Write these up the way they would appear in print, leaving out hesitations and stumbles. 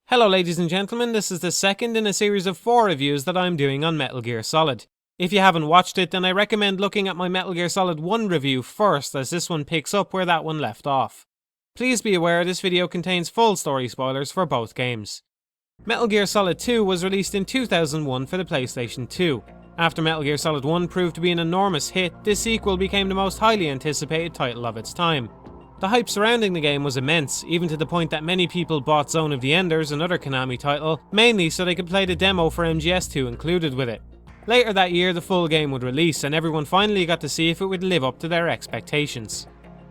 Hello ladies and gentlemen, this is the second in a series of 4 reviews that I'm doing on Metal Gear Solid. If you haven't watched it, then I recommend looking at my Metal Gear Solid 1 review first, as this one picks up where that one left off. Please be aware this video contains full story spoilers for both games. Metal Gear Solid 2 was released in 2001 for the PlayStation 2. After Metal Gear Solid 1 proved to be an enormous hit, this sequel became the most highly anticipated title of its time. The hype surrounding the game was immense, even to the point that many people bought Zone of the Enders, another Konami title, mainly so they could play the demo for MGS2 included with it. Later that year the full game would release and everyone finally got to see if it would live up to their expectations.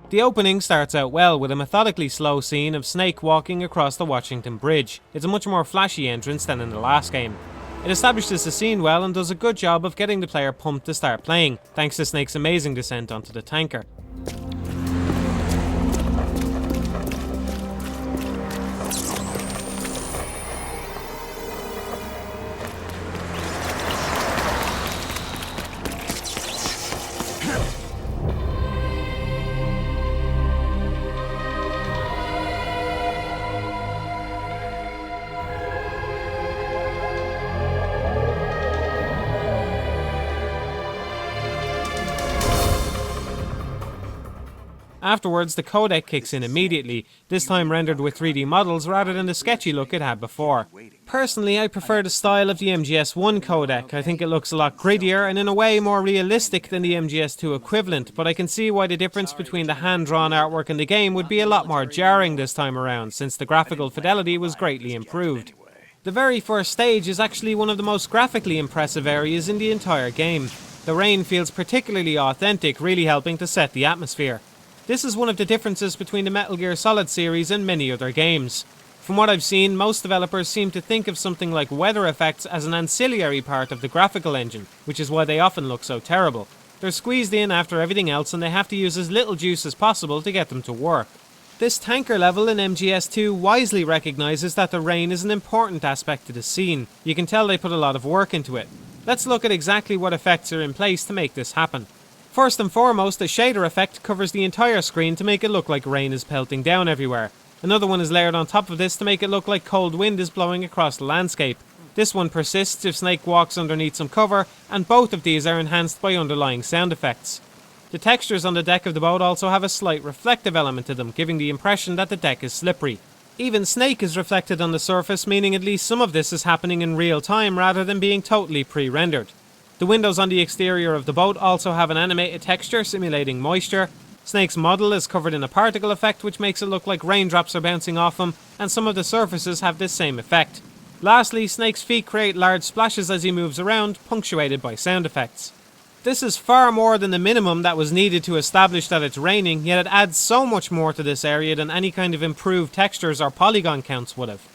The opening starts out well with a methodically slow scene of Snake walking across the Washington Bridge. It's a much more flashy entrance than in the last game. It establishes the scene well and does a good job of getting the player pumped to start playing, thanks to Snake's amazing descent onto the tanker. Afterwards, the codec kicks in immediately, this time rendered with 3D models rather than the sketchy look it had before. Personally, I prefer the style of the MGS1 codec. I think it looks a lot grittier and in a way more realistic than the MGS2 equivalent, but I can see why the difference between the hand-drawn artwork and the game would be a lot more jarring this time around, since the graphical fidelity was greatly improved. The very first stage is actually one of the most graphically impressive areas in the entire game. The rain feels particularly authentic, really helping to set the atmosphere. This is one of the differences between the Metal Gear Solid series and many other games. From what I've seen, most developers seem to think of something like weather effects as an ancillary part of the graphical engine, which is why they often look so terrible. They're squeezed in after everything else and they have to use as little juice as possible to get them to work. This tanker level in MGS2 wisely recognises that the rain is an important aspect to the scene. You can tell they put a lot of work into it. Let's look at exactly what effects are in place to make this happen. First and foremost, a shader effect covers the entire screen to make it look like rain is pelting down everywhere. Another one is layered on top of this to make it look like cold wind is blowing across the landscape. This one persists if Snake walks underneath some cover, and both of these are enhanced by underlying sound effects. The textures on the deck of the boat also have a slight reflective element to them, giving the impression that the deck is slippery. Even Snake is reflected on the surface, meaning at least some of this is happening in real time rather than being totally pre-rendered. The windows on the exterior of the boat also have an animated texture simulating moisture. Snake's model is covered in a particle effect which makes it look like raindrops are bouncing off him, and some of the surfaces have this same effect. Lastly, Snake's feet create large splashes as he moves around, punctuated by sound effects. This is far more than the minimum that was needed to establish that it's raining, yet it adds so much more to this area than any kind of improved textures or polygon counts would have.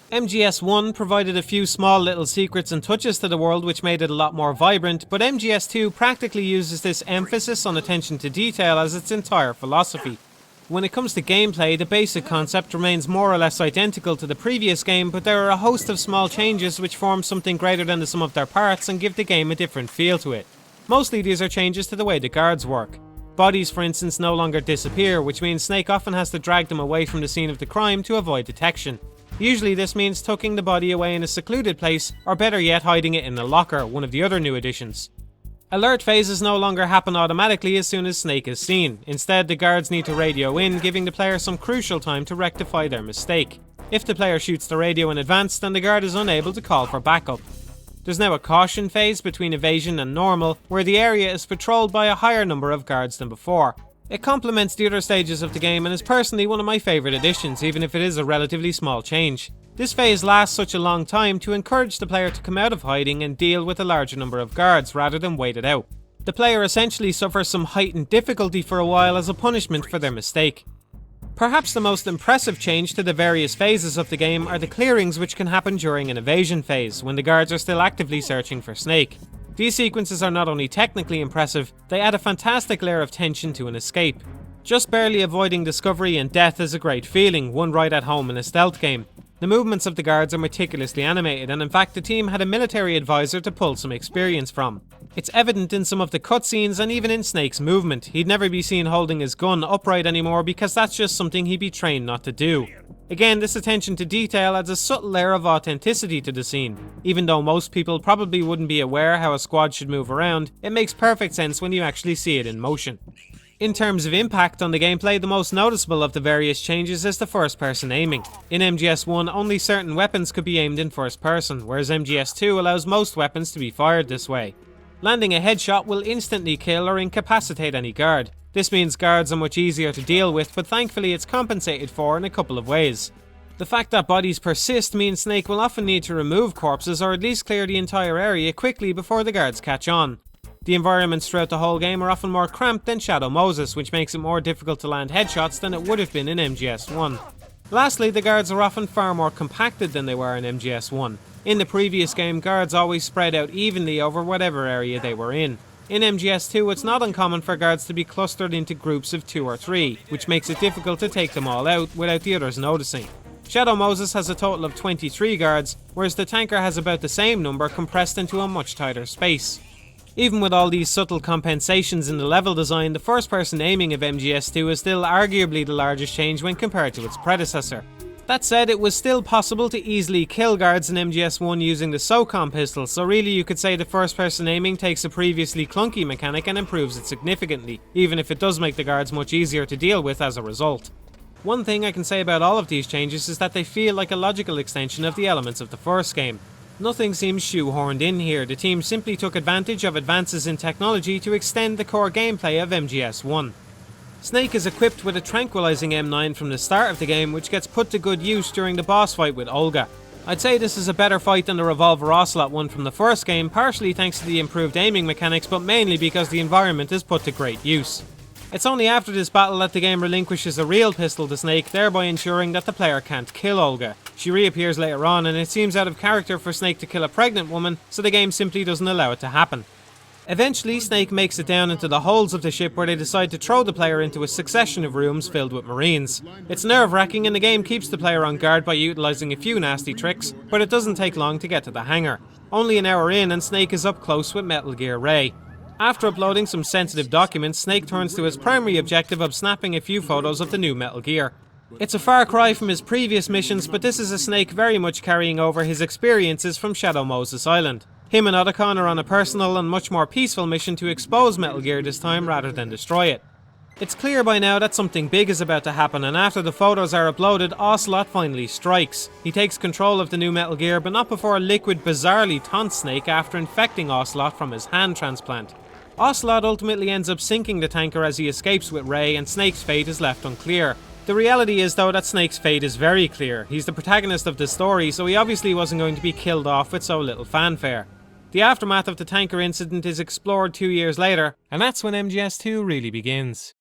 MGS1 provided a few small little secrets and touches to the world which made it a lot more vibrant, but MGS2 practically uses this emphasis on attention to detail as its entire philosophy. When it comes to gameplay, the basic concept remains more or less identical to the previous game, but there are a host of small changes which form something greater than the sum of their parts and give the game a different feel to it. Mostly these are changes to the way the guards work. Bodies, for instance, no longer disappear, which means Snake often has to drag them away from the scene of the crime to avoid detection. Usually this means tucking the body away in a secluded place, or better yet hiding it in a locker, one of the other new additions. Alert phases no longer happen automatically as soon as Snake is seen. Instead, the guards need to radio in, giving the player some crucial time to rectify their mistake. If the player shoots the radio in advance, then the guard is unable to call for backup. There's now a caution phase between evasion and normal, where the area is patrolled by a higher number of guards than before. It complements the other stages of the game and is personally one of my favourite additions, even if it is a relatively small change. This phase lasts such a long time to encourage the player to come out of hiding and deal with a larger number of guards rather than wait it out. The player essentially suffers some heightened difficulty for a while as a punishment for their mistake. Perhaps the most impressive change to the various phases of the game are the clearings which can happen during an evasion phase, when the guards are still actively searching for Snake. These sequences are not only technically impressive, they add a fantastic layer of tension to an escape. Just barely avoiding discovery and death is a great feeling, one right at home in a stealth game. The movements of the guards are meticulously animated, and in fact the team had a military advisor to pull some experience from. It's evident in some of the cutscenes and even in Snake's movement. He'd never be seen holding his gun upright anymore because that's just something he'd be trained not to do. Again, this attention to detail adds a subtle layer of authenticity to the scene. Even though most people probably wouldn't be aware how a squad should move around, it makes perfect sense when you actually see it in motion. In terms of impact on the gameplay, the most noticeable of the various changes is the first-person aiming. In MGS1, only certain weapons could be aimed in first person, whereas MGS2 allows most weapons to be fired this way. Landing a headshot will instantly kill or incapacitate any guard. This means guards are much easier to deal with, but thankfully it's compensated for in a couple of ways. The fact that bodies persist means Snake will often need to remove corpses or at least clear the entire area quickly before the guards catch on. The environments throughout the whole game are often more cramped than Shadow Moses, which makes it more difficult to land headshots than it would have been in MGS1. Lastly, the guards are often far more compacted than they were in MGS1. In the previous game, guards always spread out evenly over whatever area they were in. In MGS2, it's not uncommon for guards to be clustered into groups of 2 or 3, which makes it difficult to take them all out without the others noticing. Shadow Moses has a total of 23 guards, whereas the tanker has about the same number compressed into a much tighter space. Even with all these subtle compensations in the level design, the first-person aiming of MGS2 is still arguably the largest change when compared to its predecessor. That said, it was still possible to easily kill guards in MGS1 using the SOCOM pistol, so really you could say the first-person aiming takes a previously clunky mechanic and improves it significantly, even if it does make the guards much easier to deal with as a result. One thing I can say about all of these changes is that they feel like a logical extension of the elements of the first game. Nothing seems shoehorned in here, the team simply took advantage of advances in technology to extend the core gameplay of MGS1. Snake is equipped with a tranquilizing M9 from the start of the game, which gets put to good use during the boss fight with Olga. I'd say this is a better fight than the Revolver Ocelot one from the first game, partially thanks to the improved aiming mechanics, but mainly because the environment is put to great use. It's only after this battle that the game relinquishes a real pistol to Snake, thereby ensuring that the player can't kill Olga. She reappears later on, and it seems out of character for Snake to kill a pregnant woman, so the game simply doesn't allow it to happen. Eventually, Snake makes it down into the holds of the ship where they decide to throw the player into a succession of rooms filled with Marines. It's nerve-wracking and the game keeps the player on guard by utilising a few nasty tricks, but it doesn't take long to get to the hangar. Only an hour in and Snake is up close with Metal Gear Ray. After uploading some sensitive documents, Snake turns to his primary objective of snapping a few photos of the new Metal Gear. It's a far cry from his previous missions, but this is a Snake very much carrying over his experiences from Shadow Moses Island. Him and Otacon are on a personal and much more peaceful mission to expose Metal Gear this time rather than destroy it. It's clear by now that something big is about to happen, and after the photos are uploaded, Ocelot finally strikes. He takes control of the new Metal Gear, but not before Liquid bizarrely taunts Snake after infecting Ocelot from his hand transplant. Ocelot ultimately ends up sinking the tanker as he escapes with Ray, and Snake's fate is left unclear. The reality is though that Snake's fate is very clear. He's the protagonist of the story, so he obviously wasn't going to be killed off with so little fanfare. The aftermath of the tanker incident is explored 2 years later, and that's when MGS2 really begins.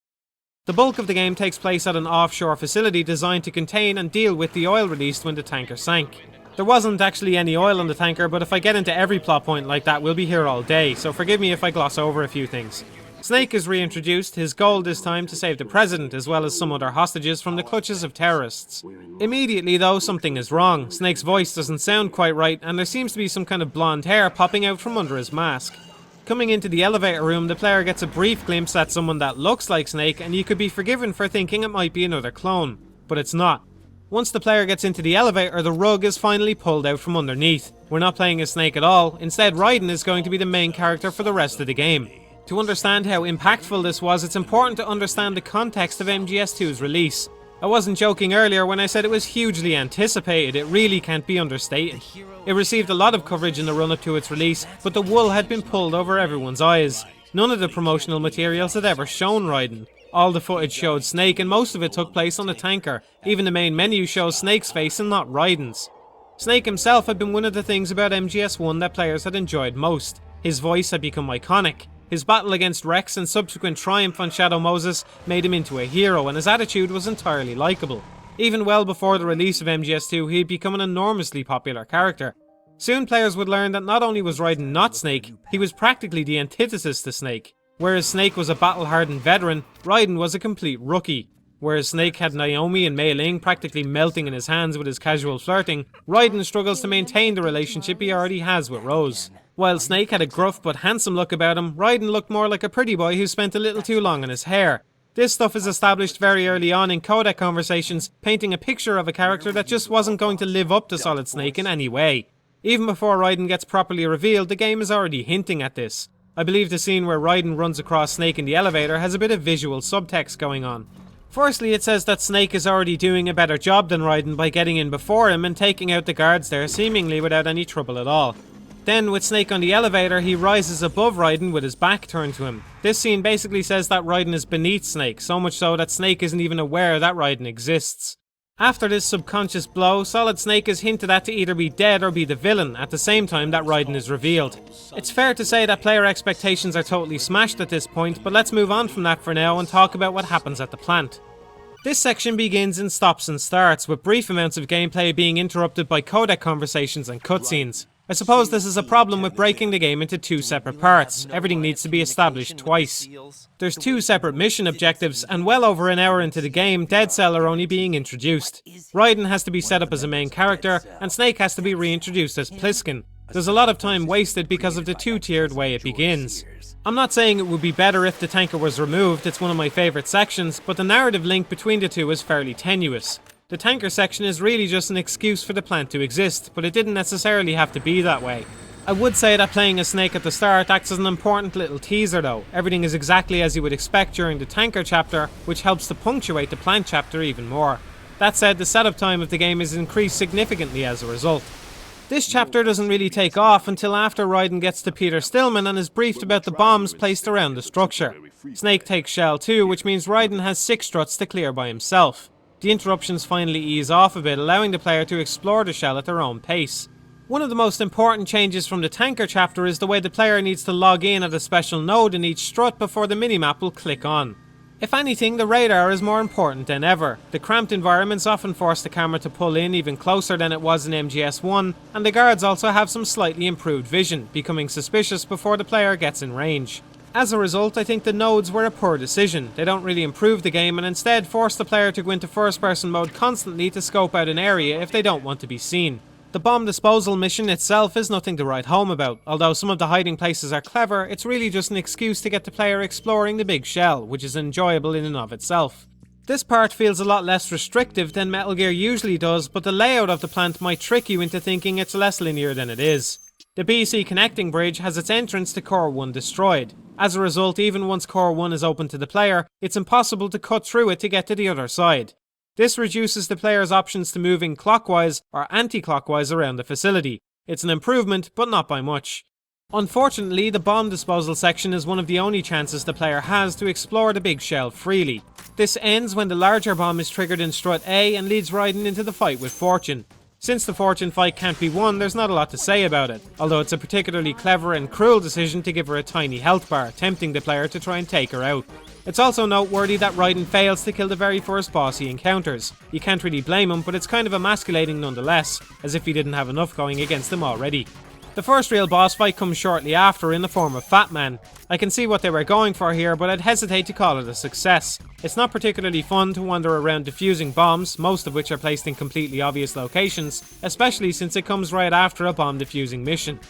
The bulk of the game takes place at an offshore facility designed to contain and deal with the oil released when the tanker sank. There wasn't actually any oil on the tanker, but if I get into every plot point like that, we'll be here all day, so forgive me if I gloss over a few things. Snake is reintroduced, his goal this time to save the president as well as some other hostages from the clutches of terrorists. Immediately though, something is wrong. Snake's voice doesn't sound quite right, and there seems to be some kind of blonde hair popping out from under his mask. Coming into the elevator room, the player gets a brief glimpse at someone that looks like Snake, and you could be forgiven for thinking it might be another clone. But it's not. Once the player gets into the elevator, the rug is finally pulled out from underneath. We're not playing as Snake at all, instead Raiden is going to be the main character for the rest of the game. To understand how impactful this was, it's important to understand the context of MGS2's release. I wasn't joking earlier when I said it was hugely anticipated, it really can't be understated. It received a lot of coverage in the run-up to its release, but the wool had been pulled over everyone's eyes. None of the promotional materials had ever shown Raiden. All the footage showed Snake and most of it took place on the tanker. Even the main menu shows Snake's face and not Raiden's. Snake himself had been one of the things about MGS1 that players had enjoyed most. His voice had become iconic. His battle against Rex and subsequent triumph on Shadow Moses made him into a hero, and his attitude was entirely likeable. Even well before the release of MGS2, he had become an enormously popular character. Soon players would learn that not only was Raiden not Snake, he was practically the antithesis to Snake. Whereas Snake was a battle-hardened veteran, Raiden was a complete rookie. Whereas Snake had Naomi and Mei Ling practically melting in his hands with his casual flirting, Raiden struggles to maintain the relationship he already has with Rose. While Snake had a gruff but handsome look about him, Raiden looked more like a pretty boy who spent a little too long on his hair. This stuff is established very early on in codec conversations, painting a picture of a character that just wasn't going to live up to Solid Snake in any way. Even before Raiden gets properly revealed, the game is already hinting at this. I believe the scene where Raiden runs across Snake in the elevator has a bit of visual subtext going on. Firstly, it says that Snake is already doing a better job than Raiden by getting in before him and taking out the guards there seemingly without any trouble at all. Then, with Snake on the elevator, he rises above Raiden with his back turned to him. This scene basically says that Raiden is beneath Snake, so much so that Snake isn't even aware that Raiden exists. After this subconscious blow, Solid Snake is hinted at to either be dead or be the villain, at the same time that Raiden is revealed. It's fair to say that player expectations are totally smashed at this point, but let's move on from that for now and talk about what happens at the plant. This section begins in stops and starts, with brief amounts of gameplay being interrupted by codec conversations and cutscenes. I suppose this is a problem with breaking the game into two separate parts. Everything needs to be established twice. There's two separate mission objectives, and well over an hour into the game, Dead Cell are only being introduced. Raiden has to be set up as a main character, and Snake has to be reintroduced as Pliskin. There's a lot of time wasted because of the two-tiered way it begins. I'm not saying it would be better if the tanker was removed, it's one of my favourite sections, but the narrative link between the two is fairly tenuous. The tanker section is really just an excuse for the plant to exist, but it didn't necessarily have to be that way. I would say that playing as Snake at the start acts as an important little teaser though. Everything is exactly as you would expect during the tanker chapter, which helps to punctuate the plant chapter even more. That said, the setup time of the game is increased significantly as a result. This chapter doesn't really take off until after Raiden gets to Peter Stillman and is briefed about the bombs placed around the structure. Snake takes Shell too, which means Raiden has 6 struts to clear by himself. The interruptions finally ease off a bit, allowing the player to explore the shell at their own pace. One of the most important changes from the tanker chapter is the way the player needs to log in at a special node in each strut before the minimap will click on. If anything, the radar is more important than ever. The cramped environments often force the camera to pull in even closer than it was in MGS1, and the guards also have some slightly improved vision, becoming suspicious before the player gets in range. As a result, I think the nodes were a poor decision. They don't really improve the game and instead force the player to go into first person mode constantly to scope out an area if they don't want to be seen. The bomb disposal mission itself is nothing to write home about. Although some of the hiding places are clever, it's really just an excuse to get the player exploring the big shell, which is enjoyable in and of itself. This part feels a lot less restrictive than Metal Gear usually does, but the layout of the plant might trick you into thinking it's less linear than it is. The BC connecting bridge has its entrance to Core 1 destroyed. As a result, even once Core 1 is open to the player, it's impossible to cut through it to get to the other side. This reduces the player's options to moving clockwise or anti-clockwise around the facility. It's an improvement, but not by much. Unfortunately, the bomb disposal section is one of the only chances the player has to explore the big shell freely. This ends when the larger bomb is triggered in Strut A and leads Raiden into the fight with Fortune. Since the Fortune fight can't be won, there's not a lot to say about it, although it's a particularly clever and cruel decision to give her a tiny health bar, tempting the player to try and take her out. It's also noteworthy that Raiden fails to kill the very first boss he encounters. You can't really blame him, but it's kind of emasculating nonetheless, as if he didn't have enough going against him already. The first real boss fight comes shortly after in the form of Fat Man. I can see what they were going for here, but I'd hesitate to call it a success. It's not particularly fun to wander around defusing bombs, most of which are placed in completely obvious locations, especially since it comes right after a bomb defusing mission.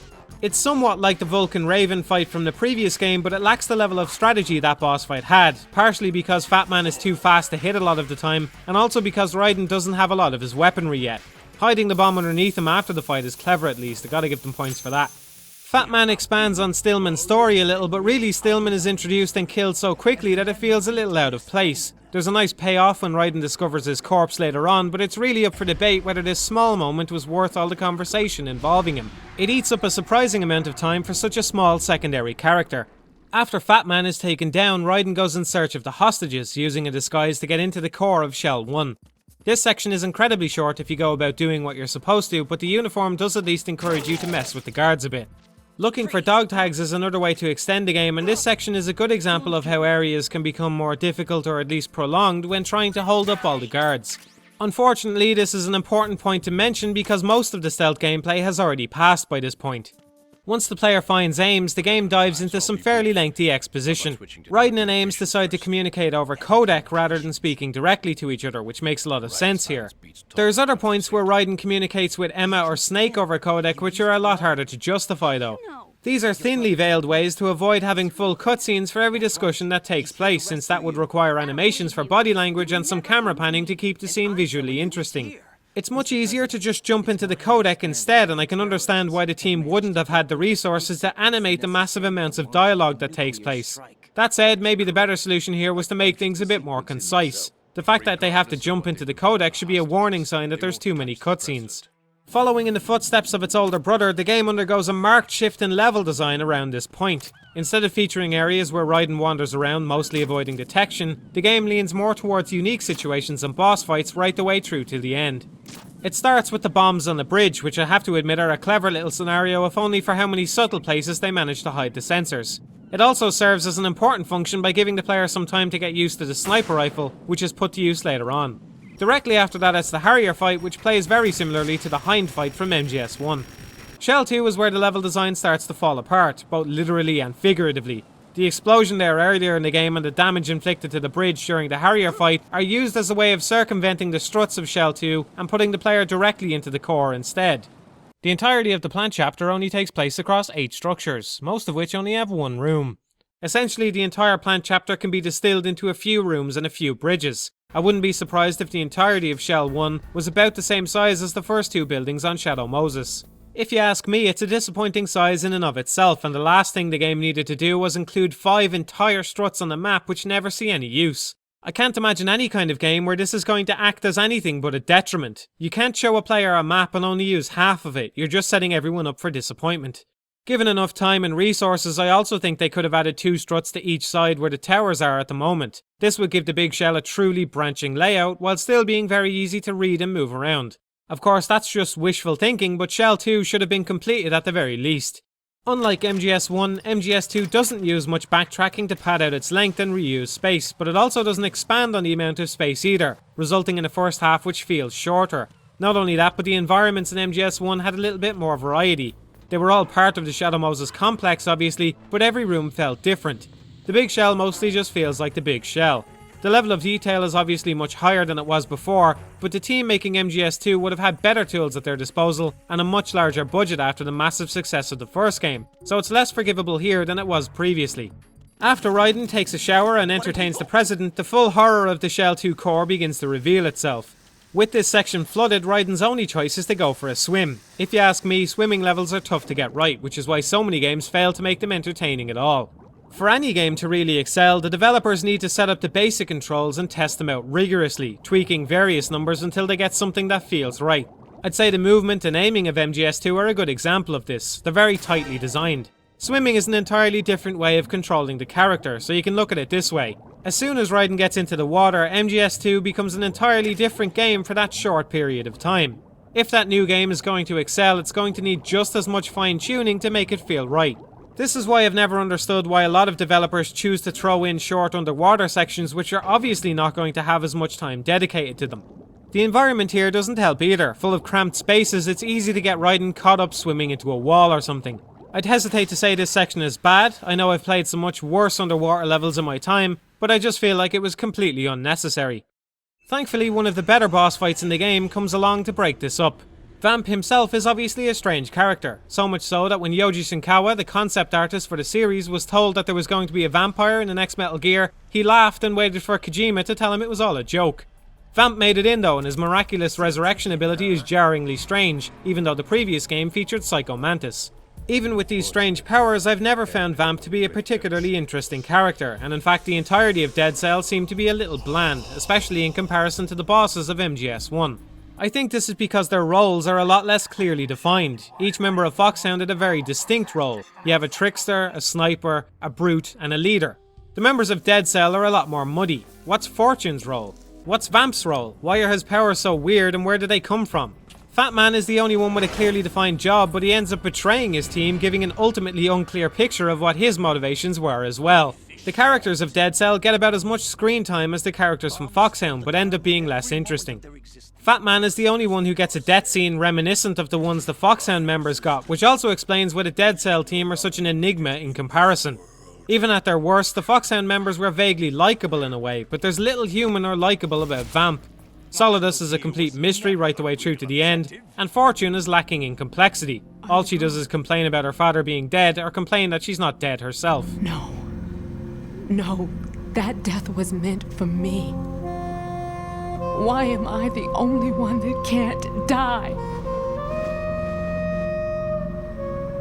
It's somewhat like the Vulcan Raven fight from the previous game, but it lacks the level of strategy that boss fight had, partially because Fat Man is too fast to hit a lot of the time, and also because Raiden doesn't have a lot of his weaponry yet. Hiding the bomb underneath him after the fight is clever at least, I gotta give them points for that. Fat Man expands on Stillman's story a little, but really Stillman is introduced and killed so quickly that it feels a little out of place. There's a nice payoff when Raiden discovers his corpse later on, but it's really up for debate whether this small moment was worth all the conversation involving him. It eats up a surprising amount of time for such a small secondary character. After Fat Man is taken down, Raiden goes in search of the hostages, using a disguise to get into the core of Shell 1. This section is incredibly short if you go about doing what you're supposed to, but the uniform does at least encourage you to mess with the guards a bit. Looking for dog tags is another way to extend the game, and this section is a good example of how areas can become more difficult or at least prolonged when trying to hold up all the guards. Unfortunately, this is an important point to mention because most of the stealth gameplay has already passed by this point. Once the player finds Ames, the game dives into some fairly lengthy exposition. Raiden and Ames decide to communicate over codec rather than speaking directly to each other, which makes a lot of sense here. There's other points where Raiden communicates with Emma or Snake over codec, which are a lot harder to justify though. These are thinly veiled ways to avoid having full cutscenes for every discussion that takes place, since that would require animations for body language and some camera panning to keep the scene visually interesting. It's much easier to just jump into the codec instead, and I can understand why the team wouldn't have had the resources to animate the massive amounts of dialogue that takes place. That said, maybe the better solution here was to make things a bit more concise. The fact that they have to jump into the codec should be a warning sign that there's too many cutscenes. Following in the footsteps of its older brother, the game undergoes a marked shift in level design around this point. Instead of featuring areas where Raiden wanders around, mostly avoiding detection, the game leans more towards unique situations and boss fights right the way through to the end. It starts with the bombs on the bridge, which I have to admit are a clever little scenario if only for how many subtle places they manage to hide the sensors. It also serves as an important function by giving the player some time to get used to the sniper rifle, which is put to use later on. Directly after that it's the Harrier fight, which plays very similarly to the Hind fight from MGS1. Shell 2 is where the level design starts to fall apart, both literally and figuratively. The explosion there earlier in the game and the damage inflicted to the bridge during the Harrier fight are used as a way of circumventing the struts of Shell 2 and putting the player directly into the core instead. The entirety of the plant chapter only takes place across 8 structures, most of which only have one room. Essentially, the entire plant chapter can be distilled into a few rooms and a few bridges. I wouldn't be surprised if the entirety of Shell 1 was about the same size as the first 2 buildings on Shadow Moses. If you ask me, it's a disappointing size in and of itself, and the last thing the game needed to do was include 5 entire struts on the map which never see any use. I can't imagine any kind of game where this is going to act as anything but a detriment. You can't show a player a map and only use half of it, you're just setting everyone up for disappointment. Given enough time and resources, I also think they could have added 2 struts to each side where the towers are at the moment. This would give the big shell a truly branching layout, while still being very easy to read and move around. Of course, that's just wishful thinking, but Shell 2 should have been completed at the very least. Unlike MGS1, MGS2 doesn't use much backtracking to pad out its length and reuse space, but it also doesn't expand on the amount of space either, resulting in a first half which feels shorter. Not only that, but the environments in MGS1 had a little bit more variety. They were all part of the Shadow Moses complex obviously, but every room felt different. The big shell mostly just feels like the big shell. The level of detail is obviously much higher than it was before, but the team making MGS2 would have had better tools at their disposal and a much larger budget after the massive success of the first game, so it's less forgivable here than it was previously. After Raiden takes a shower and entertains the President, the full horror of the Shell 2 core begins to reveal itself. With this section flooded, Raiden's only choice is to go for a swim. If you ask me, swimming levels are tough to get right, which is why so many games fail to make them entertaining at all. For any game to really excel, the developers need to set up the basic controls and test them out rigorously, tweaking various numbers until they get something that feels right. I'd say the movement and aiming of MGS2 are a good example of this. They're very tightly designed. Swimming is an entirely different way of controlling the character, so you can look at it this way. As soon as Raiden gets into the water, MGS2 becomes an entirely different game for that short period of time. If that new game is going to excel, it's going to need just as much fine-tuning to make it feel right. This is why I've never understood why a lot of developers choose to throw in short underwater sections which are obviously not going to have as much time dedicated to them. The environment here doesn't help either. Full of cramped spaces, it's easy to get Raiden caught up swimming into a wall or something. I'd hesitate to say this section is bad. I know I've played some much worse underwater levels in my time, but I just feel like it was completely unnecessary. Thankfully, one of the better boss fights in the game comes along to break this up. Vamp himself is obviously a strange character, so much so that when Yoji Shinkawa, the concept artist for the series, was told that there was going to be a vampire in the next Metal Gear, he laughed and waited for Kojima to tell him it was all a joke. Vamp made it in though, and his miraculous resurrection ability is jarringly strange, even though the previous game featured Psycho Mantis. Even with these strange powers, I've never found Vamp to be a particularly interesting character, and in fact the entirety of Dead Cell seemed to be a little bland, especially in comparison to the bosses of MGS1. I think this is because their roles are a lot less clearly defined. Each member of Foxhound had a very distinct role. You have a trickster, a sniper, a brute, and a leader. The members of Dead Cell are a lot more muddy. What's Fortune's role? What's Vamp's role? Why are his powers so weird and where do they come from? Fat Man is the only one with a clearly defined job, but he ends up betraying his team, giving an ultimately unclear picture of what his motivations were as well. The characters of Dead Cell get about as much screen time as the characters from Foxhound, but end up being less interesting. Fat Man is the only one who gets a death scene reminiscent of the ones the Foxhound members got, which also explains why the Dead Cell team are such an enigma in comparison. Even at their worst, the Foxhound members were vaguely likeable in a way, but there's little human or likeable about Vamp. Solidus is a complete mystery right the way through to the end, and Fortune is lacking in complexity. All she does is complain about her father being dead, or complain that she's not dead herself. No. No, that death was meant for me. Why am I the only one that can't die?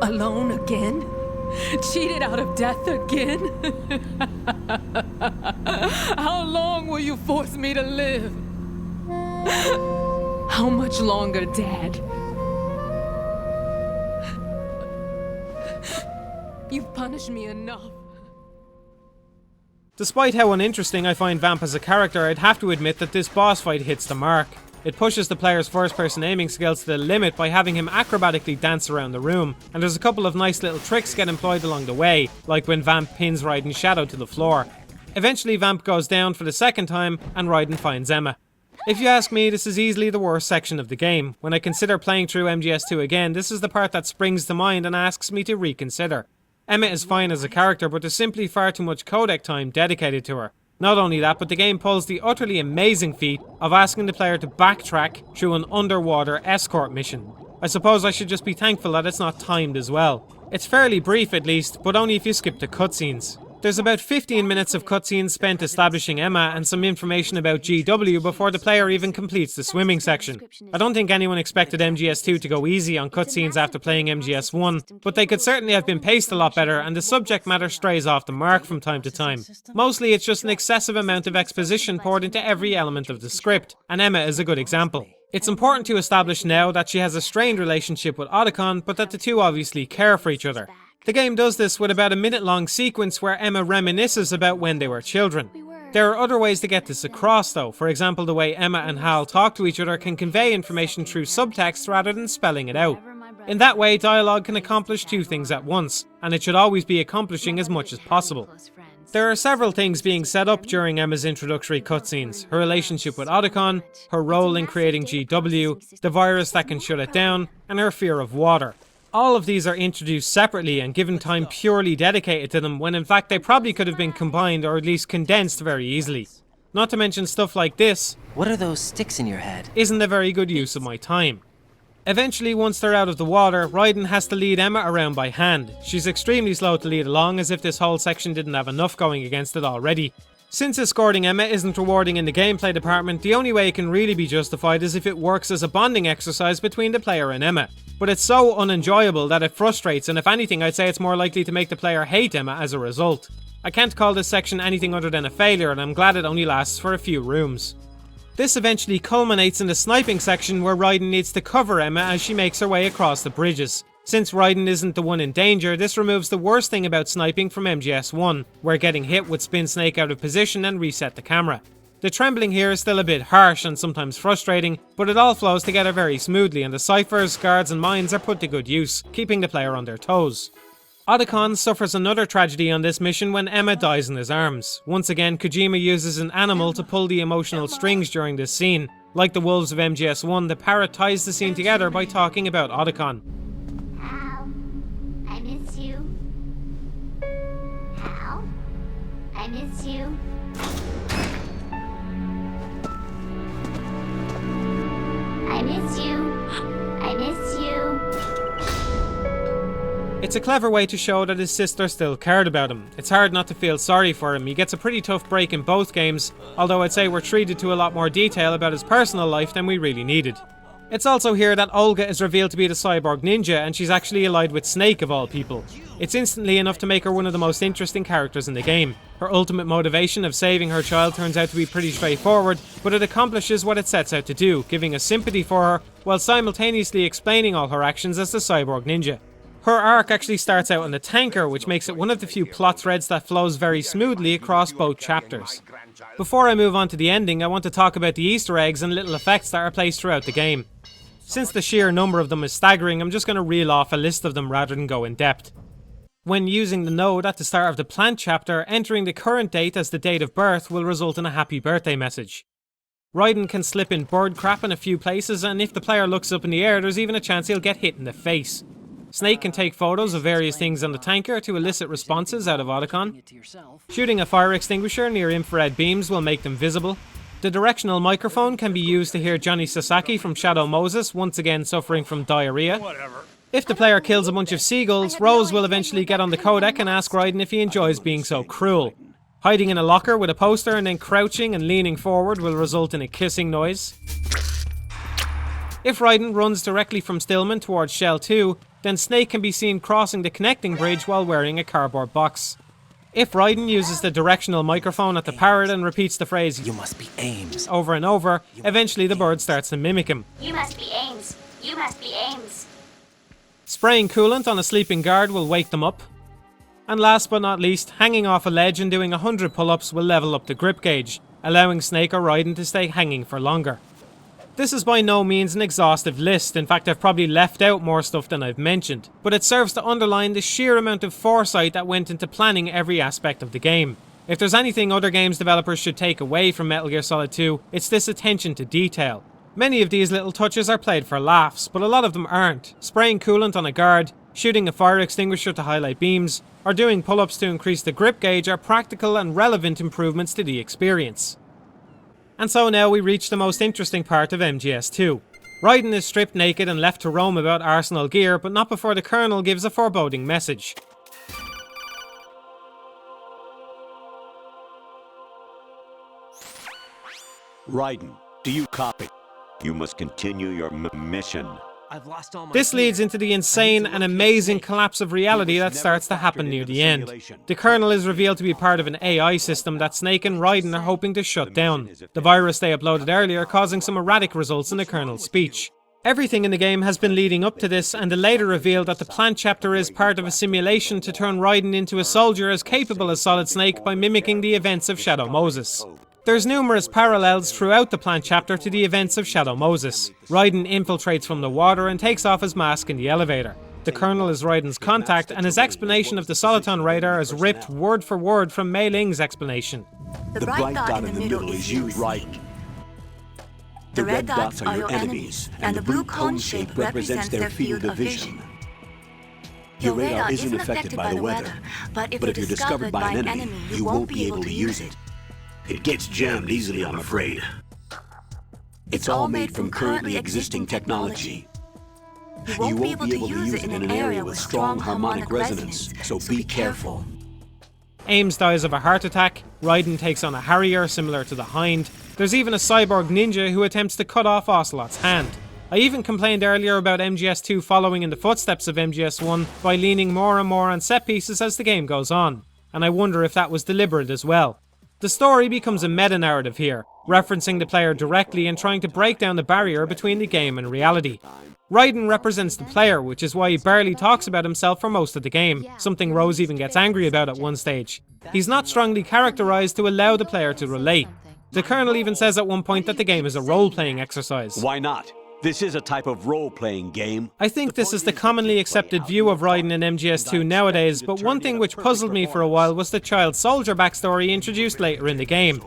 Alone again? Cheated out of death again? How long will you force me to live? How much longer, Dad? You've punished me enough. Despite how uninteresting I find Vamp as a character, I'd have to admit that this boss fight hits the mark. It pushes the player's first-person aiming skills to the limit by having him acrobatically dance around the room, and there's a couple of nice little tricks get employed along the way, like when Vamp pins Raiden's shadow to the floor. Eventually Vamp goes down for the second time, and Raiden finds Emma. If you ask me, this is easily the worst section of the game. When I consider playing through MGS2 again, this is the part that springs to mind and asks me to reconsider. Emma is fine as a character, but there's simply far too much codec time dedicated to her. Not only that, but the game pulls the utterly amazing feat of asking the player to backtrack through an underwater escort mission. I suppose I should just be thankful that it's not timed as well. It's fairly brief at least, but only if you skip the cutscenes. There's about 15 minutes of cutscenes spent establishing Emma and some information about GW before the player even completes the swimming section. I don't think anyone expected MGS2 to go easy on cutscenes after playing MGS1, but they could certainly have been paced a lot better, and the subject matter strays off the mark from time to time. Mostly it's just an excessive amount of exposition poured into every element of the script, and Emma is a good example. It's important to establish now that she has a strained relationship with Otacon, but that the two obviously care for each other. The game does this with about a minute-long sequence where Emma reminisces about when they were children. There are other ways to get this across though. For example, the way Emma and Hal talk to each other can convey information through subtext rather than spelling it out. In that way, dialogue can accomplish two things at once, and it should always be accomplishing as much as possible. There are several things being set up during Emma's introductory cutscenes: her relationship with Otacon, her role in creating GW, the virus that can shut it down, and her fear of water. All of these are introduced separately and given time purely dedicated to them, when in fact they probably could have been combined or at least condensed very easily. Not to mention stuff like this. What are those sticks in your head? Isn't a very good use of my time. Eventually, once they're out of the water, Raiden has to lead Emma around by hand. She's extremely slow to lead along, as if this whole section didn't have enough going against it already. Since escorting Emma isn't rewarding in the gameplay department, the only way it can really be justified is if it works as a bonding exercise between the player and Emma. But it's so unenjoyable that it frustrates, and if anything I'd say it's more likely to make the player hate Emma as a result. I can't call this section anything other than a failure, and I'm glad it only lasts for a few rooms. This eventually culminates in the sniping section where Raiden needs to cover Emma as she makes her way across the bridges. Since Raiden isn't the one in danger, this removes the worst thing about sniping from MGS1, where getting hit would spin Snake out of position and reset the camera. The trembling here is still a bit harsh and sometimes frustrating, but it all flows together very smoothly, and the ciphers, guards and mines are put to good use, keeping the player on their toes. Otacon suffers another tragedy on this mission when Emma dies in his arms. Once again, Kojima uses an animal to pull the emotional strings during this scene. Like the wolves of MGS1, the parrot ties the scene together by talking about Otacon. Hal, I miss you. Hal, I miss you. I miss you. I miss you. It's a clever way to show that his sister still cared about him. It's hard not to feel sorry for him. He gets a pretty tough break in both games, although I'd say we're treated to a lot more detail about his personal life than we really needed. It's also here that Olga is revealed to be the cyborg ninja, and she's actually allied with Snake of all people. It's instantly enough to make her one of the most interesting characters in the game. Her ultimate motivation of saving her child turns out to be pretty straightforward, but it accomplishes what it sets out to do, giving us sympathy for her, while simultaneously explaining all her actions as the cyborg ninja. Her arc actually starts out in the tanker, which makes it one of the few plot threads that flows very smoothly across both chapters. Before I move on to the ending, I want to talk about the Easter eggs and little effects that are placed throughout the game. Since the sheer number of them is staggering, I'm just going to reel off a list of them rather than go in depth. When using the node at the start of the plant chapter, entering the current date as the date of birth will result in a happy birthday message. Raiden can slip in bird crap in a few places, and if the player looks up in the air, there's even a chance he'll get hit in the face. Snake can take photos of various things on the tanker to elicit responses out of Otacon. Shooting a fire extinguisher near infrared beams will make them visible. The directional microphone can be used to hear Johnny Sasaki from Shadow Moses once again suffering from diarrhea. If the player kills a bunch of seagulls, Rose will eventually get on the codec and ask Raiden if he enjoys being so cruel. Hiding in a locker with a poster and then crouching and leaning forward will result in a kissing noise. If Raiden runs directly from Stillman towards Shell 2, then Snake can be seen crossing the connecting bridge while wearing a cardboard box. If Raiden uses the directional microphone at the parrot and repeats the phrase You must be Ames over and over, eventually the bird starts to mimic him. You must be Ames. You must be Ames. Spraying coolant on a sleeping guard will wake them up. And last but not least, hanging off a ledge and doing 100 pull-ups will level up the grip gauge, allowing Snake or Raiden to stay hanging for longer. This is by no means an exhaustive list, in fact I've probably left out more stuff than I've mentioned, but it serves to underline the sheer amount of foresight that went into planning every aspect of the game. If there's anything other games developers should take away from Metal Gear Solid 2, it's this attention to detail. Many of these little touches are played for laughs, but a lot of them aren't. Spraying coolant on a guard, shooting a fire extinguisher to highlight beams, or doing pull-ups to increase the grip gauge are practical and relevant improvements to the experience. And so now we reach the most interesting part of MGS2. Raiden is stripped naked and left to roam about arsenal gear, but not before the Colonel gives a foreboding message. Raiden, do you copy? You must continue your mission. I've lost all my This leads into the insane and amazing collapse of reality that starts to happen near the end. The Colonel is revealed to be part of an AI system that Snake and Raiden are hoping to shut down, the virus they uploaded earlier causing some erratic results in the Colonel's speech. Everything in the game has been leading up to this, and the later reveal that the plant chapter is part of a simulation to turn Raiden into a soldier as capable as Solid Snake by mimicking the events of Shadow Moses. There's numerous parallels throughout the plant chapter to the events of Shadow Moses. Raiden infiltrates from the water and takes off his mask in the elevator. The Colonel is Raiden's contact, and his explanation of the Soliton radar is ripped word for word from Mei Ling's explanation. The bright dot in the middle is you, Raiden. The red dots are your enemies, and the blue cone shape represents their field of vision. Your radar isn't affected by the weather, but if you're discovered by an enemy, you won't be able to use it. It gets jammed easily, I'm afraid. It's all made from currently existing technology. You won't be able to use it in an area with strong harmonic resonance, so be careful. Ames dies of a heart attack, Raiden takes on a Harrier similar to the Hind. There's even a cyborg ninja who attempts to cut off Ocelot's hand. I even complained earlier about MGS2 following in the footsteps of MGS1 by leaning more and more on set pieces as the game goes on, and I wonder if that was deliberate as well. The story becomes a meta-narrative here, referencing the player directly and trying to break down the barrier between the game and reality. Raiden represents the player, which is why he barely talks about himself for most of the game, something Rose even gets angry about at one stage. He's not strongly characterized to allow the player to relate. The Colonel even says at one point that the game is a role-playing exercise. Why not? This is a type of role-playing game. I think this is the commonly accepted view of Raiden in MGS2 nowadays, but one thing which puzzled me for a while was the child soldier backstory introduced later in the game.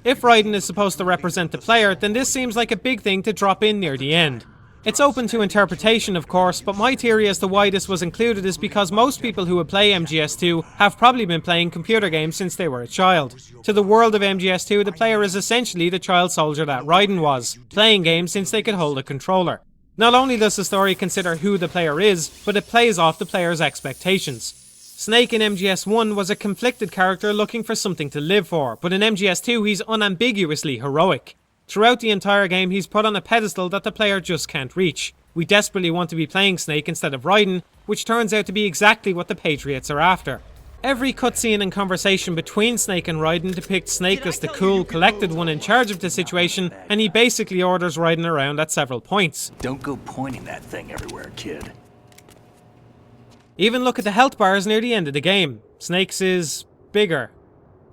If Raiden is supposed to represent the player, then this seems like a big thing to drop in near the end. It's open to interpretation, of course, but my theory as to why this was included is because most people who would play MGS2 have probably been playing computer games since they were a child. To the world of MGS2, the player is essentially the child soldier that Raiden was, playing games since they could hold a controller. Not only does the story consider who the player is, but it plays off the player's expectations. Snake in MGS1 was a conflicted character looking for something to live for, but in MGS2 he's unambiguously heroic. Throughout the entire game, he's put on a pedestal that the player just can't reach. We desperately want to be playing Snake instead of Raiden, which turns out to be exactly what the Patriots are after. Every cutscene and conversation between Snake and Raiden depicts Snake as the cool, collected one in charge of the situation, and he basically orders Raiden around at several points. Don't go pointing that thing everywhere, kid. Even look at the health bars near the end of the game. Snake's is bigger.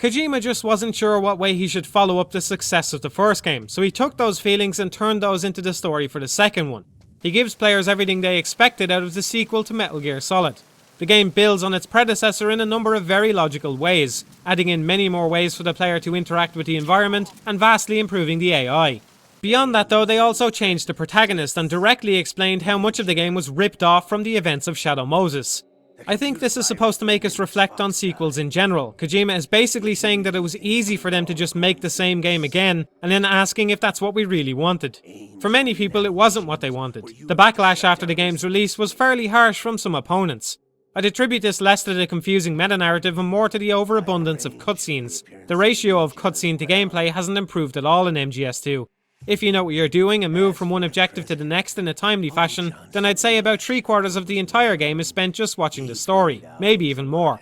Kojima just wasn't sure what way he should follow up the success of the first game, so he took those feelings and turned those into the story for the second one. He gives players everything they expected out of the sequel to Metal Gear Solid. The game builds on its predecessor in a number of very logical ways, adding in many more ways for the player to interact with the environment and vastly improving the AI. Beyond that though, they also changed the protagonist and directly explained how much of the game was ripped off from the events of Shadow Moses. I think this is supposed to make us reflect on sequels in general. Kojima is basically saying that it was easy for them to just make the same game again, and then asking if that's what we really wanted. For many people, it wasn't what they wanted. The backlash after the game's release was fairly harsh from some opponents. I'd attribute this less to the confusing meta-narrative and more to the overabundance of cutscenes. The ratio of cutscene to gameplay hasn't improved at all in MGS2. If you know what you're doing and move from one objective to the next in a timely fashion, then I'd say about 3/4 of the entire game is spent just watching the story, maybe even more.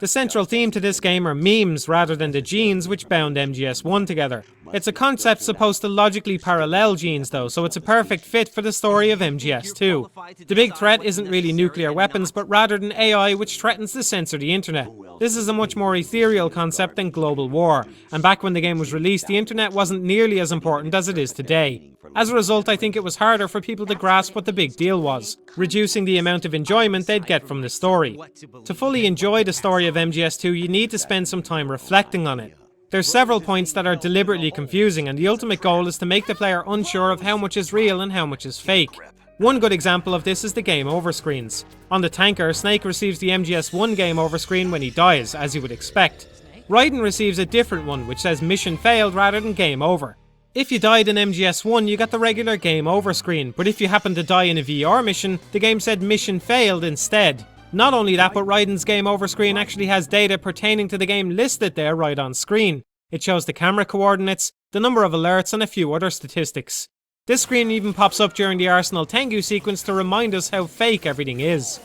The central theme to this game are memes rather than the genes which bound MGS1 together. It's a concept supposed to logically parallel genes though, so it's a perfect fit for the story of MGS2. The big threat isn't really nuclear weapons, but rather an AI which threatens to censor the internet. This is a much more ethereal concept than global war, and back when the game was released, the internet wasn't nearly as important as it is today. As a result, I think it was harder for people to grasp what the big deal was, reducing the amount of enjoyment they'd get from the story. To fully enjoy the story of MGS2, you need to spend some time reflecting on it. There's several points that are deliberately confusing, and the ultimate goal is to make the player unsure of how much is real and how much is fake. One good example of this is the game over screens. On the tanker, Snake receives the MGS1 game over screen when he dies, as you would expect. Raiden receives a different one, which says mission failed rather than game over. If you died in MGS1, you got the regular game over screen, but if you happened to die in a VR mission, the game said mission failed instead. Not only that, but Raiden's game over screen actually has data pertaining to the game listed there right on screen. It shows the camera coordinates, the number of alerts, and a few other statistics. This screen even pops up during the Arsenal Tengu sequence to remind us how fake everything is.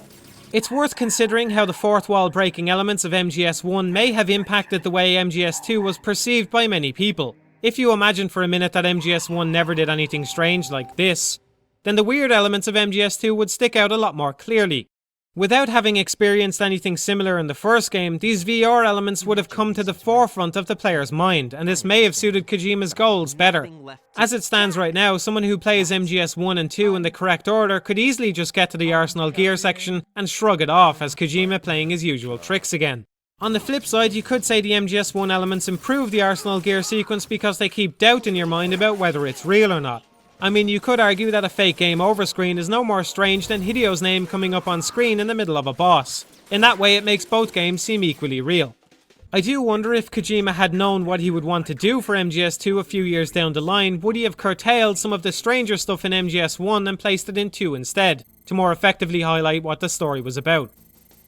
It's worth considering how the fourth wall breaking elements of MGS1 may have impacted the way MGS2 was perceived by many people. If you imagine for a minute that MGS1 never did anything strange like this, then the weird elements of MGS2 would stick out a lot more clearly. Without having experienced anything similar in the first game, these VR elements would have come to the forefront of the player's mind, and this may have suited Kojima's goals better. As it stands right now, someone who plays MGS1 and 2 in the correct order could easily just get to the Arsenal gear section and shrug it off as Kojima playing his usual tricks again. On the flip side, you could say the MGS1 elements improve the Arsenal gear sequence because they keep doubt in your mind about whether it's real or not. I mean, you could argue that a fake game over screen is no more strange than Hideo's name coming up on screen in the middle of a boss. In that way, it makes both games seem equally real. I do wonder if Kojima had known what he would want to do for MGS2 a few years down the line, would he have curtailed some of the stranger stuff in MGS1 and placed it in 2 instead, to more effectively highlight what the story was about.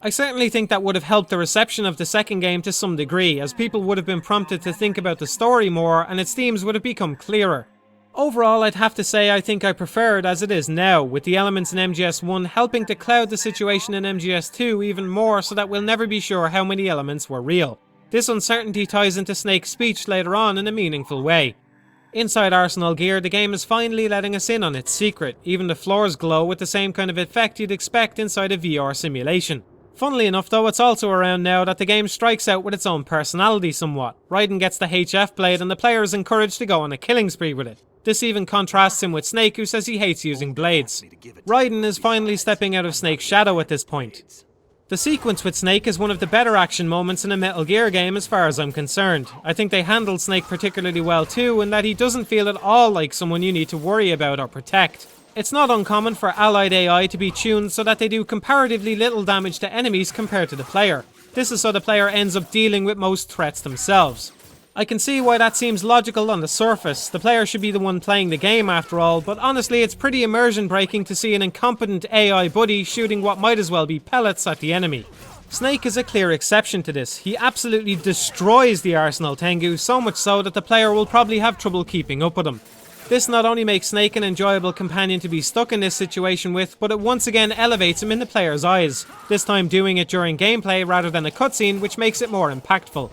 I certainly think that would have helped the reception of the second game to some degree, as people would have been prompted to think about the story more and its themes would have become clearer. Overall, I'd have to say I think I prefer it as it is now, with the elements in MGS1 helping to cloud the situation in MGS2 even more so that we'll never be sure how many elements were real. This uncertainty ties into Snake's speech later on in a meaningful way. Inside Arsenal Gear, the game is finally letting us in on its secret. Even the floors glow with the same kind of effect you'd expect inside a VR simulation. Funnily enough though, it's also around now that the game strikes out with its own personality somewhat. Raiden gets the HF blade and the player is encouraged to go on a killing spree with it. This even contrasts him with Snake, who says he hates using blades. Raiden is finally stepping out of Snake's shadow at this point. The sequence with Snake is one of the better action moments in a Metal Gear game as far as I'm concerned. I think they handled Snake particularly well too, in that he doesn't feel at all like someone you need to worry about or protect. It's not uncommon for allied AI to be tuned so that they do comparatively little damage to enemies compared to the player. This is so the player ends up dealing with most threats themselves. I can see why that seems logical on the surface. The player should be the one playing the game after all, but honestly it's pretty immersion breaking to see an incompetent AI buddy shooting what might as well be pellets at the enemy. Snake is a clear exception to this. He absolutely destroys the Arsenal Tengu, so much so that the player will probably have trouble keeping up with him. This not only makes Snake an enjoyable companion to be stuck in this situation with, but it once again elevates him in the player's eyes, this time doing it during gameplay rather than a cutscene, which makes it more impactful.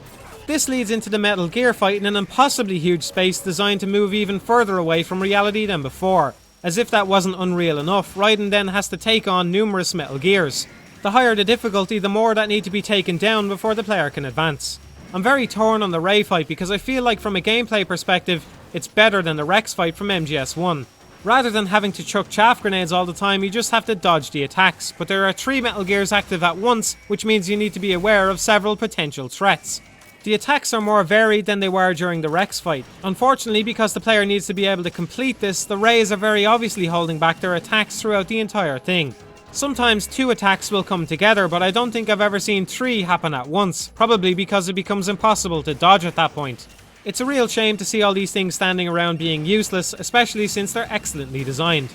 This leads into the Metal Gear fight in an impossibly huge space designed to move even further away from reality than before. As if that wasn't unreal enough, Raiden then has to take on numerous Metal Gears. The higher the difficulty, the more that need to be taken down before the player can advance. I'm very torn on the Ray fight because I feel like from a gameplay perspective, it's better than the Rex fight from MGS1. Rather than having to chuck chaff grenades all the time, you just have to dodge the attacks, but there are 3 Metal Gears active at once, which means you need to be aware of several potential threats. The attacks are more varied than they were during the Rex fight. Unfortunately, because the player needs to be able to complete this, the Rays are very obviously holding back their attacks throughout the entire thing. Sometimes 2 attacks will come together, but I don't think I've ever seen 3 happen at once, probably because it becomes impossible to dodge at that point. It's a real shame to see all these things standing around being useless, especially since they're excellently designed.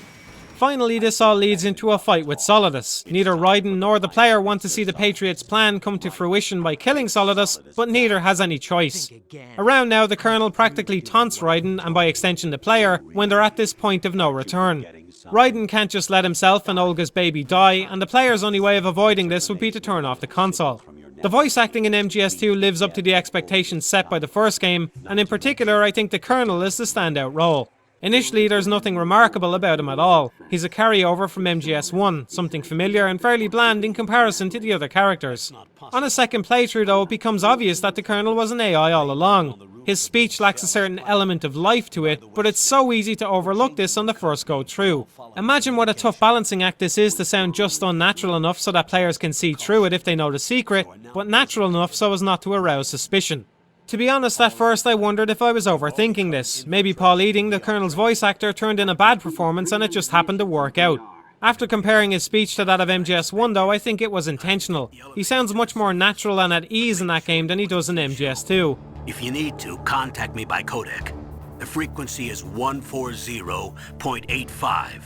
Finally, this all leads into a fight with Solidus. Neither Raiden nor the player want to see the Patriots' plan come to fruition by killing Solidus, but neither has any choice. Around now, the Colonel practically taunts Raiden, and by extension the player, when they're at this point of no return. Raiden can't just let himself and Olga's baby die, and the player's only way of avoiding this would be to turn off the console. The voice acting in MGS2 lives up to the expectations set by the first game, and in particular I think the Colonel is the standout role. Initially, there's nothing remarkable about him at all. He's a carryover from MGS1, something familiar and fairly bland in comparison to the other characters. On a second playthrough though, it becomes obvious that the Colonel was an AI all along. His speech lacks a certain element of life to it, but it's so easy to overlook this on the first go through. Imagine what a tough balancing act this is to sound just unnatural enough so that players can see through it if they know the secret, but natural enough so as not to arouse suspicion. To be honest, at first I wondered if I was overthinking this. Maybe Paul Eading, the Colonel's voice actor, turned in a bad performance and it just happened to work out. After comparing his speech to that of MGS1 though, I think it was intentional. He sounds much more natural and at ease in that game than he does in MGS2. If you need to, contact me by codec. The frequency is 140.85.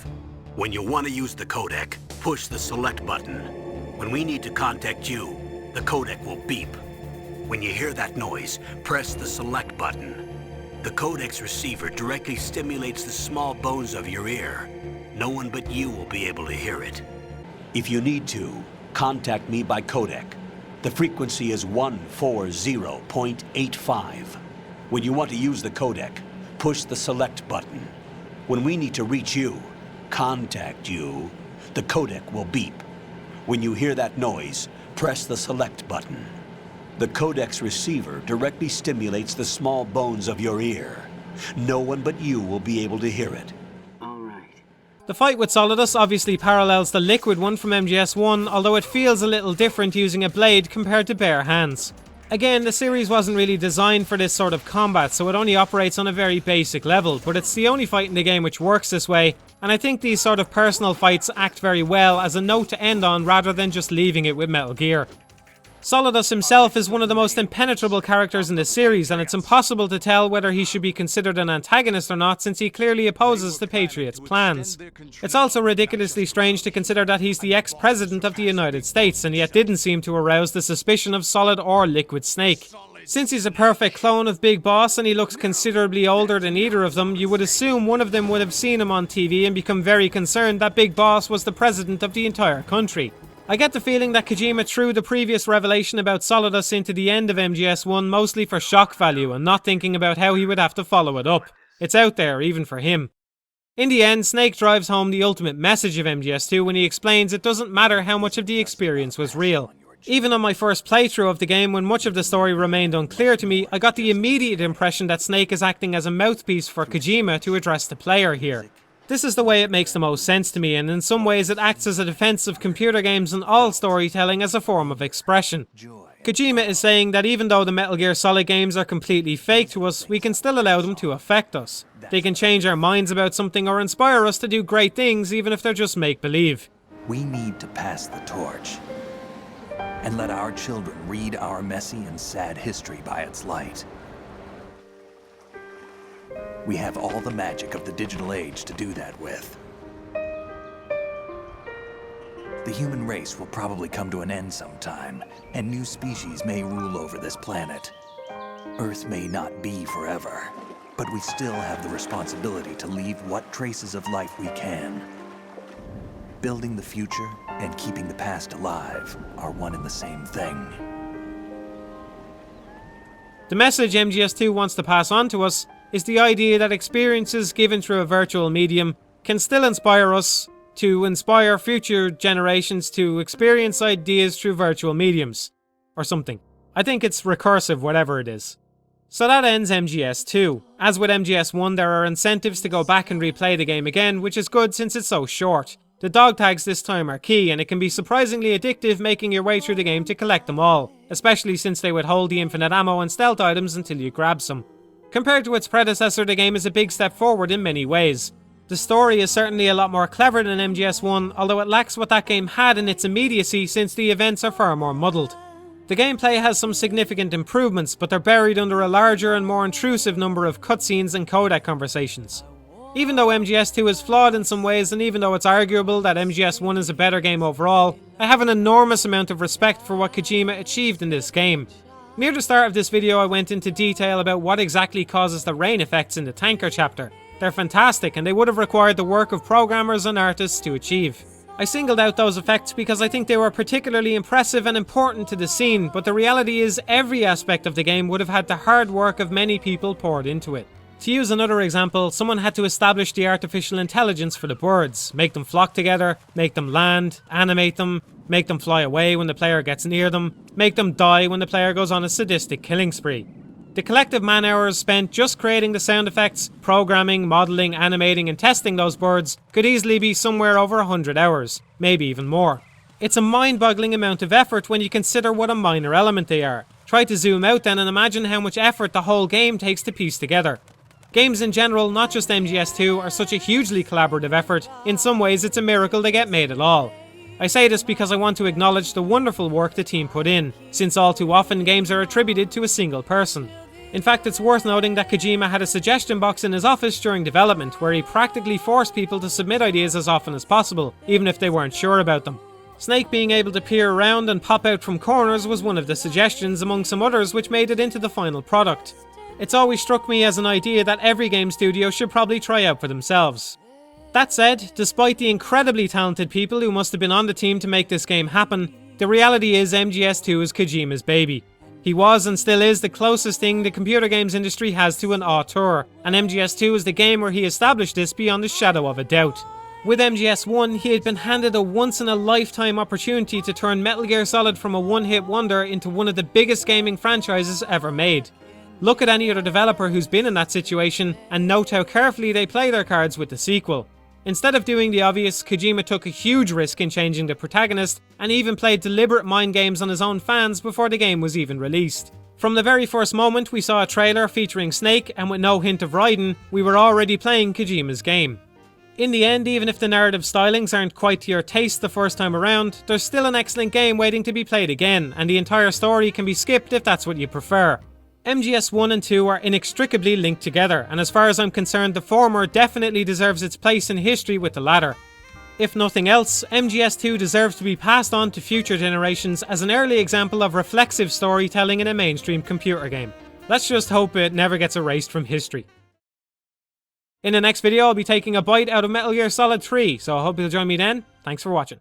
When you want to use the codec, push the select button. When we need to contact you, the codec will beep. When you hear that noise, press the select button. The codec's receiver directly stimulates the small bones of your ear. No one but you will be able to hear it. If you need to, contact me by codec. The frequency is 140.85. When you want to use the codec, push the select button. When we need to reach you, contact you, the codec will beep. When you hear that noise, press the select button. The codec's receiver directly stimulates the small bones of your ear. No one but you will be able to hear it. The fight with Solidus obviously parallels the liquid one from MGS1, although it feels a little different using a blade compared to bare hands. Again, the series wasn't really designed for this sort of combat, so it only operates on a very basic level, but it's the only fight in the game which works this way, and I think these sort of personal fights act very well as a note to end on rather than just leaving it with Metal Gear. Solidus himself is one of the most impenetrable characters in the series, and it's impossible to tell whether he should be considered an antagonist or not since he clearly opposes the Patriots' plans. It's also ridiculously strange to consider that he's the ex-president of the United States and yet didn't seem to arouse the suspicion of Solid or Liquid Snake. Since he's a perfect clone of Big Boss and he looks considerably older than either of them, you would assume one of them would have seen him on TV and become very concerned that Big Boss was the president of the entire country. I get the feeling that Kojima threw the previous revelation about Solidus into the end of MGS1 mostly for shock value and not thinking about how he would have to follow it up. It's out there, even for him. In the end, Snake drives home the ultimate message of MGS2 when he explains it doesn't matter how much of the experience was real. Even on my first playthrough of the game, when much of the story remained unclear to me, I got the immediate impression that Snake is acting as a mouthpiece for Kojima to address the player here. This is the way it makes the most sense to me, and in some ways it acts as a defense of computer games and all storytelling as a form of expression. Kojima is saying that even though the Metal Gear Solid games are completely fake to us, we can still allow them to affect us. They can change our minds about something or inspire us to do great things even if they're just make-believe. We need to pass the torch and let our children read our messy and sad history by its light. We have all the magic of the digital age to do that with. The human race will probably come to an end sometime, and new species may rule over this planet. Earth may not be forever, but we still have the responsibility to leave what traces of life we can. Building the future and keeping the past alive are one and the same thing. The message MGS2 wants to pass on to us is the idea that experiences given through a virtual medium can still inspire us to inspire future generations to experience ideas through virtual mediums. Or something. I think it's recursive, whatever it is. So that ends MGS2. As with MGS1, there are incentives to go back and replay the game again, which is good since it's so short. The dog tags this time are key, and it can be surprisingly addictive making your way through the game to collect them all, especially since they withhold the infinite ammo and stealth items until you grab some. Compared to its predecessor, the game is a big step forward in many ways. The story is certainly a lot more clever than MGS1, although it lacks what that game had in its immediacy since the events are far more muddled. The gameplay has some significant improvements, but they're buried under a larger and more intrusive number of cutscenes and codec conversations. Even though MGS2 is flawed in some ways, and even though it's arguable that MGS1 is a better game overall, I have an enormous amount of respect for what Kojima achieved in this game. Near the start of this video I went into detail about what exactly causes the rain effects in the tanker chapter. They're fantastic, and they would have required the work of programmers and artists to achieve. I singled out those effects because I think they were particularly impressive and important to the scene, but the reality is every aspect of the game would have had the hard work of many people poured into it. To use another example, someone had to establish the artificial intelligence for the birds, make them flock together, make them land, animate them, make them fly away when the player gets near them, make them die when the player goes on a sadistic killing spree. The collective man hours spent just creating the sound effects, programming, modelling, animating and testing those birds could easily be somewhere over 100 hours, maybe even more. It's a mind-boggling amount of effort when you consider what a minor element they are. Try to zoom out then and imagine how much effort the whole game takes to piece together. Games in general, not just MGS2, are such a hugely collaborative effort. In some ways it's a miracle they get made at all. I say this because I want to acknowledge the wonderful work the team put in, since all too often games are attributed to a single person. In fact, it's worth noting that Kojima had a suggestion box in his office during development, where he practically forced people to submit ideas as often as possible, even if they weren't sure about them. Snake being able to peer around and pop out from corners was one of the suggestions among some others which made it into the final product. It's always struck me as an idea that every game studio should probably try out for themselves. That said, despite the incredibly talented people who must have been on the team to make this game happen, the reality is MGS2 is Kojima's baby. He was and still is the closest thing the computer games industry has to an auteur, and MGS2 is the game where he established this beyond the shadow of a doubt. With MGS1, he had been handed a once-in-a-lifetime opportunity to turn Metal Gear Solid from a one-hit wonder into one of the biggest gaming franchises ever made. Look at any other developer who's been in that situation, and note how carefully they play their cards with the sequel. Instead of doing the obvious, Kojima took a huge risk in changing the protagonist, and even played deliberate mind games on his own fans before the game was even released. From the very first moment we saw a trailer featuring Snake, and with no hint of Raiden, we were already playing Kojima's game. In the end, even if the narrative stylings aren't quite to your taste the first time around, there's still an excellent game waiting to be played again, and the entire story can be skipped if that's what you prefer. MGS 1 and 2 are inextricably linked together, and as far as I'm concerned, the former definitely deserves its place in history with the latter. If nothing else, MGS 2 deserves to be passed on to future generations as an early example of reflexive storytelling in a mainstream computer game. Let's just hope it never gets erased from history. In the next video, I'll be taking a bite out of Metal Gear Solid 3, so I hope you'll join me then. Thanks for watching.